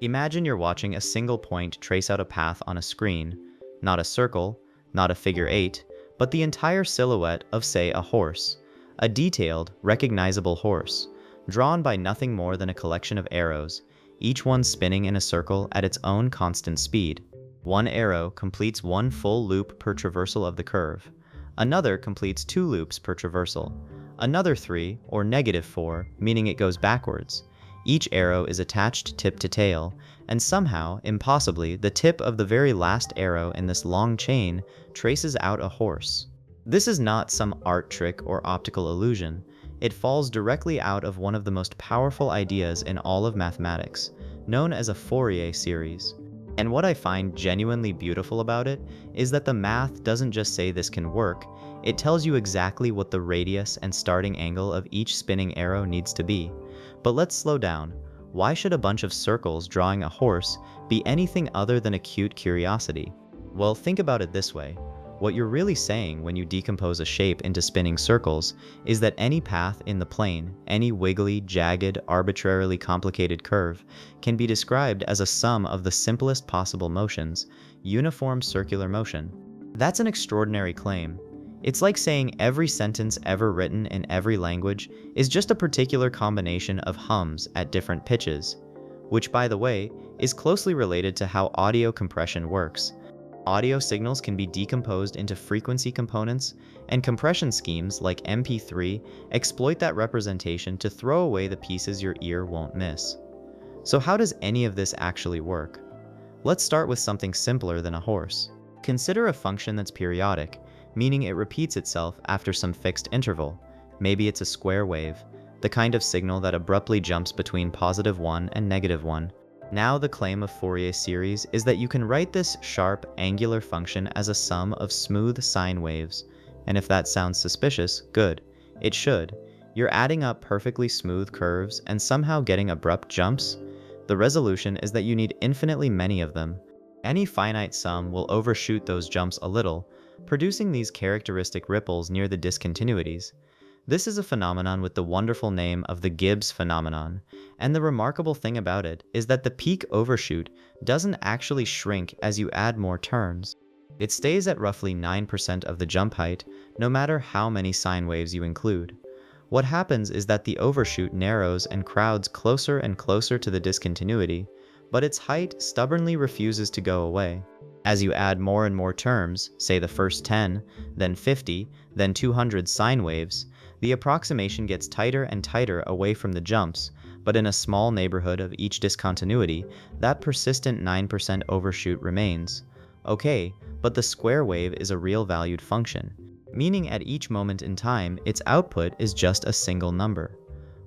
Imagine you're watching a single point trace out a path on a screen, not a circle, not a figure eight, but the entire silhouette of, say, a horse, a detailed, recognizable horse, drawn by nothing more than a collection of arrows, each one spinning in a circle at its own constant speed. One arrow completes one full loop per traversal of the curve. Another completes 2 loops per traversal. Another 3, or -4, meaning it goes backwards. Each arrow is attached tip to tail, and somehow, impossibly, the tip of the very last arrow in this long chain traces out a horse. This is not some art trick or optical illusion. It falls directly out of one of the most powerful ideas in all of mathematics, known as a Fourier series. And what I find genuinely beautiful about it is that the math doesn't just say this can work, it tells you exactly what the radius and starting angle of each spinning arrow needs to be. But let's slow down. Why should a bunch of circles drawing a horse be anything other than a cute curiosity? Well, think about it this way. What you're really saying when you decompose a shape into spinning circles is that any path in the plane, any wiggly, jagged, arbitrarily complicated curve, can be described as a sum of the simplest possible motions, uniform circular motion. That's an extraordinary claim. It's like saying every sentence ever written in every language is just a particular combination of hums at different pitches, which, by the way, is closely related to how audio compression works. Audio signals can be decomposed into frequency components, and compression schemes like MP3 exploit that representation to throw away the pieces your ear won't miss. So how does any of this actually work? Let's start with something simpler than a horse. Consider a function that's periodic, meaning it repeats itself after some fixed interval. Maybe it's a square wave, the kind of signal that abruptly jumps between +1 and -1. Now the claim of Fourier series is that you can write this sharp, angular function as a sum of smooth sine waves. And if that sounds suspicious, good. It should. You're adding up perfectly smooth curves and somehow getting abrupt jumps? The resolution is that you need infinitely many of them. Any finite sum will overshoot those jumps a little, producing these characteristic ripples near the discontinuities. This is a phenomenon with the wonderful name of the Gibbs phenomenon, and the remarkable thing about it is that the peak overshoot doesn't actually shrink as you add more terms. It stays at roughly 9% of the jump height, no matter how many sine waves you include. What happens is that the overshoot narrows and crowds closer and closer to the discontinuity, but its height stubbornly refuses to go away. As you add more and more terms, say the first 10, then 50, then 200 sine waves, the approximation gets tighter and tighter away from the jumps, but in a small neighborhood of each discontinuity, that persistent 9% overshoot remains. Okay, but the square wave is a real valued function, meaning at each moment in time, its output is just a single number.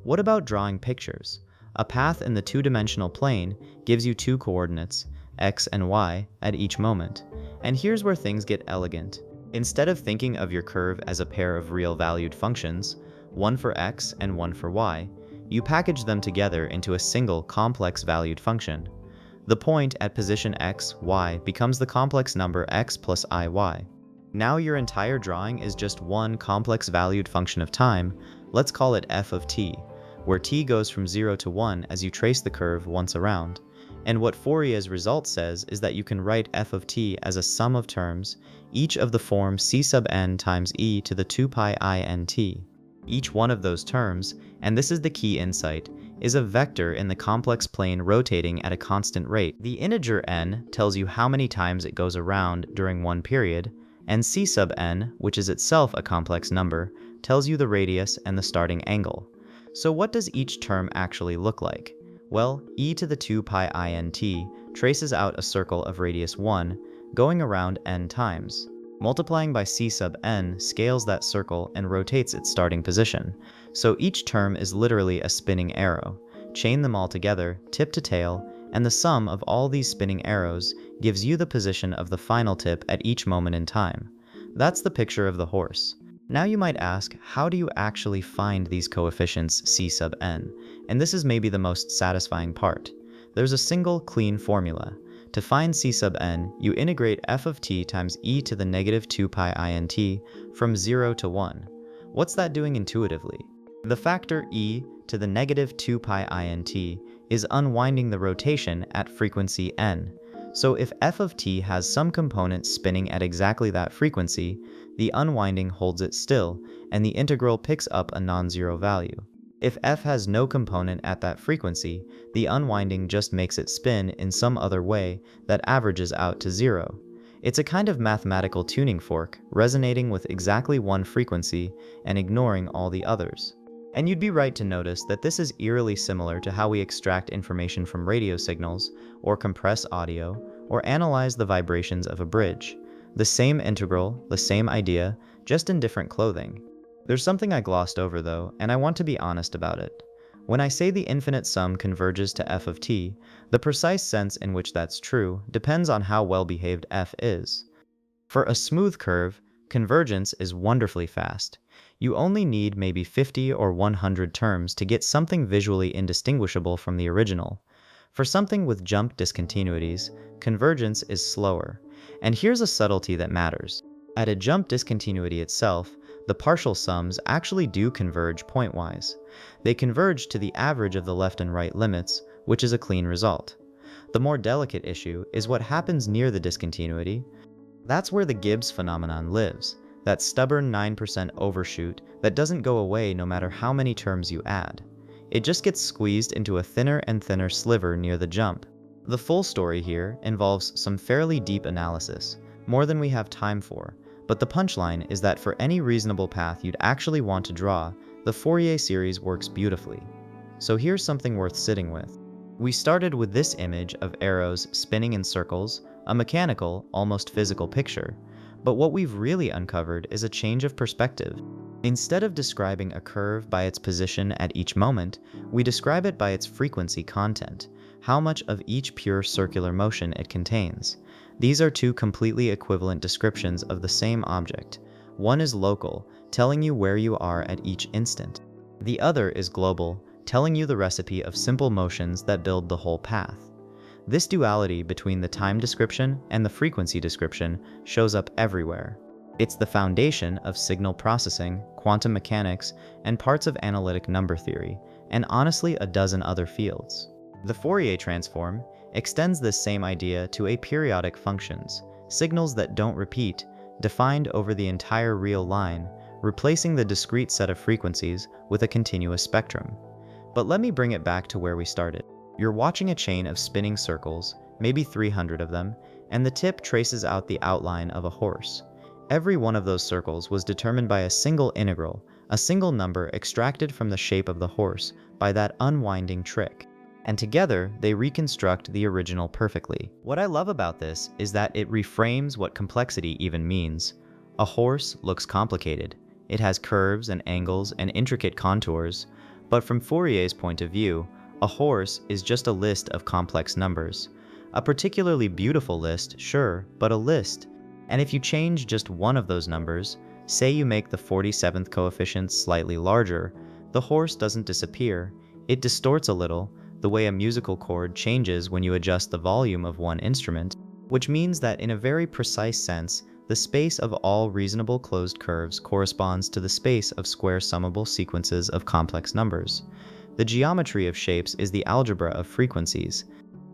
What about drawing pictures? A path in the two-dimensional plane gives you 2 coordinates, x and y, at each moment. And here's where things get elegant. Instead of thinking of your curve as a pair of real valued functions, one for x and one for y, you package them together into a single complex valued function. The point at position x, y becomes the complex number x plus iy. Now your entire drawing is just one complex valued function of time, let's call it f of t, where t goes from 0 to 1 as you trace the curve once around. And what Fourier's result says is that you can write f of t as a sum of terms, each of the form c sub n times e to the 2 pi I n t. Each one of those terms, and this is the key insight, is a vector in the complex plane rotating at a constant rate. The integer n tells you how many times it goes around during one period, and c sub n, which is itself a complex number, tells you the radius and the starting angle. So what does each term actually look like? Well, e to the 2 pi I n t traces out a circle of radius 1, going around n times. Multiplying by c sub n scales that circle and rotates its starting position. So each term is literally a spinning arrow. Chain them all together, tip to tail, and the sum of all these spinning arrows gives you the position of the final tip at each moment in time. That's the picture of the horse. Now you might ask, how do you actually find these coefficients c sub n? And this is maybe the most satisfying part. There's a single, clean formula. To find c sub n, you integrate f of t times e to the negative 2 pi I n t from 0 to 1. What's that doing intuitively? The factor e to the negative 2 pi int is unwinding the rotation at frequency n. So if f of t has some component spinning at exactly that frequency, the unwinding holds it still, and the integral picks up a non-zero value. If f has no component at that frequency, the unwinding just makes it spin in some other way that averages out to zero. It's a kind of mathematical tuning fork, resonating with exactly one frequency and ignoring all the others. And you'd be right to notice that this is eerily similar to how we extract information from radio signals, or compress audio, or analyze the vibrations of a bridge. The same integral, the same idea, just in different clothing. There's something I glossed over though, and I want to be honest about it. When I say the infinite sum converges to f of t, the precise sense in which that's true depends on how well behaved f is. For a smooth curve, convergence is wonderfully fast. You only need maybe 50 or 100 terms to get something visually indistinguishable from the original. For something with jump discontinuities, convergence is slower. And here's a subtlety that matters. At a jump discontinuity itself, the partial sums actually do converge pointwise. They converge to the average of the left and right limits, which is a clean result. The more delicate issue is what happens near the discontinuity. That's where the Gibbs phenomenon lives, that stubborn 9% overshoot that doesn't go away no matter how many terms you add. It just gets squeezed into a thinner and thinner sliver near the jump. The full story here involves some fairly deep analysis, more than we have time for, but the punchline is that for any reasonable path you'd actually want to draw, the Fourier series works beautifully. So here's something worth sitting with. We started with this image of arrows spinning in circles, a mechanical, almost physical picture. But what we've really uncovered is a change of perspective. Instead of describing a curve by its position at each moment, we describe it by its frequency content, how much of each pure circular motion it contains. These are two completely equivalent descriptions of the same object. One is local, telling you where you are at each instant. The other is global, telling you the recipe of simple motions that build the whole path. This duality between the time description and the frequency description shows up everywhere. It's the foundation of signal processing, quantum mechanics, and parts of analytic number theory, and honestly a dozen other fields. The Fourier transform extends this same idea to aperiodic functions, signals that don't repeat, defined over the entire real line, replacing the discrete set of frequencies with a continuous spectrum. But let me bring it back to where we started. You're watching a chain of spinning circles, maybe 300 of them, and the tip traces out the outline of a horse. Every one of those circles was determined by a single integral, a single number extracted from the shape of the horse by that unwinding trick. And together, they reconstruct the original perfectly. What I love about this is that it reframes what complexity even means. A horse looks complicated. It has curves and angles and intricate contours. But from Fourier's point of view, a horse is just a list of complex numbers. A particularly beautiful list, sure, but a list. And if you change just one of those numbers, say you make the 47th coefficient slightly larger, the horse doesn't disappear. It distorts a little, the way a musical chord changes when you adjust the volume of one instrument, which means that in a very precise sense, the space of all reasonable closed curves corresponds to the space of square summable sequences of complex numbers. The geometry of shapes is the algebra of frequencies.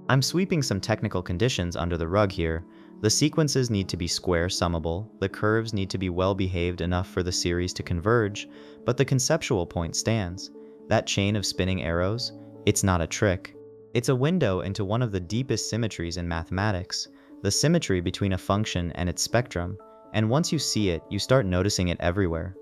I'm sweeping some technical conditions under the rug here. The sequences need to be square summable, the curves need to be well behaved enough for the series to converge, but the conceptual point stands. That chain of spinning arrows, it's not a trick. It's a window into one of the deepest symmetries in mathematics, the symmetry between a function and its spectrum, and once you see it, you start noticing it everywhere.